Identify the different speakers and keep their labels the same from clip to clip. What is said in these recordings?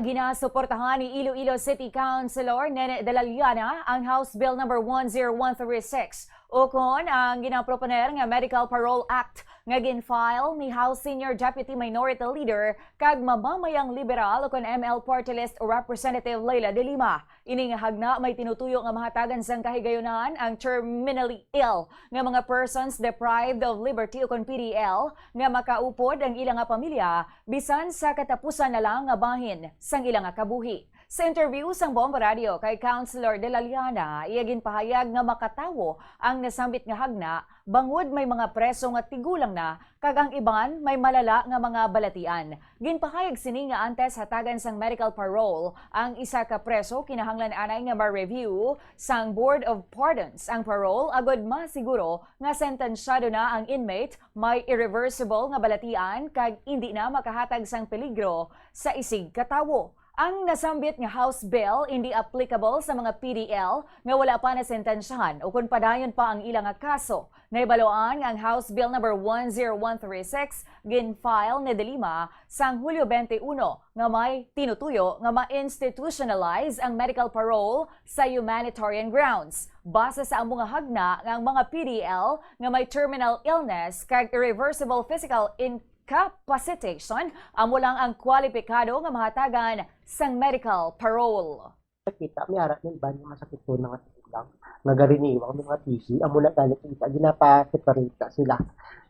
Speaker 1: ginasuportahan ni Iloilo City Councilor Nene de la Liana ang House Bill No. 10136 ukon ang ginaproponer nga Medical Parole Act nga ginfile ni House Senior Deputy Minority Leader kag mamamayang liberal ukon ML Party List Representative Leila de Lima. Ini nga hagna may tinutuyo nga mahatagan sang kahigayunan ang terminally ill nga mga persons deprived of liberty ukon PDL nga makaupod ang ilang nga pamilya bisan sa katapusan na lang nga bahin sang ilang nga kabuhi. Sa interview sang Bomba Radio kay Councilor de la Liana, iyagin pahayag nga makatawo ang nasambit nga hagna bangod may mga preso nga tigulang na kag ang iban may malala nga mga balatian. Ginpahayag sini nga antes hatagan sang medical parole ang isa ka preso kinahanglan anay nga ma-review sang Board of Pardons ang parole agod masiguro nga sentensyado na ang inmate may irreversible nga balatian kag hindi na makahatag sang peligro sa isig katawo. Ang nasambit nga House Bill hindi applicable sa mga PDL nga wala pa na sentensyahan o kung padayon pa ang ilang nga kaso. Naibaloan ang House Bill No. 10136 ginfile ni De Lima sang Hulyo 21 nga may tinutuyo nga ma-institutionalize ang medical parole sa humanitarian grounds. Base sa among nga hagna nga ang mga PDL nga may terminal illness kag irreversible physical incapacitation amo lang ang kwalipikado nga mahatagan sang medical parole.
Speaker 2: Kita may arat ng iban yung masakit po ng lang nagariniwang mga TC amo na galit kita ginapa-separate sila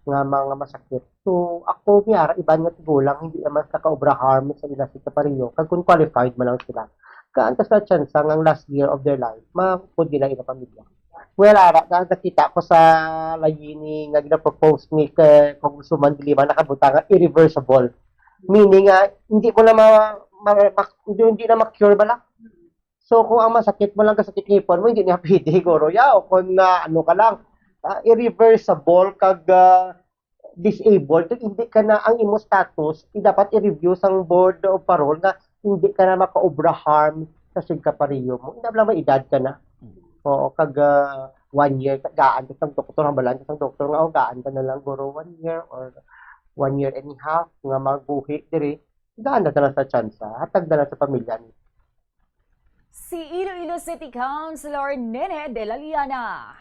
Speaker 2: nga mga masakit. So ako may arat iban nga tigulang hindi naman kakaobra harm sa ila sa pariyo kag kung qualified man lang sila kaantas na chance ang last year of their life mapud nila ila pamilya. Well, ara nakita ko sa layini nga gina-propose ni Congresswoman De Lima nakabuta nga irreversible. Meaning hindi mo na hindi na ma-cure ba lang? So kung ang masakit mo lang kasakit ngipon mo, hindi na pwede siguro. O kung ano ka lang, irreversible kag disabled, hindi ka na ang imo status, dapat i-review sang Board of Parole na hindi ka na maka-obra harm sa sigkapariyo mo. Hindi lang may edad ka na. Oo, kag 1 year, gaan ka sang doktor, ang balan ka sang doktor nga, gaan ka na lang, guro 1 year or 1 year and a half, nga magbuhi, diri, gaan na lang sa tsansa, hatag na lang sa pamilya ni.
Speaker 1: Si Iloilo City Councilor Nene de la Liana.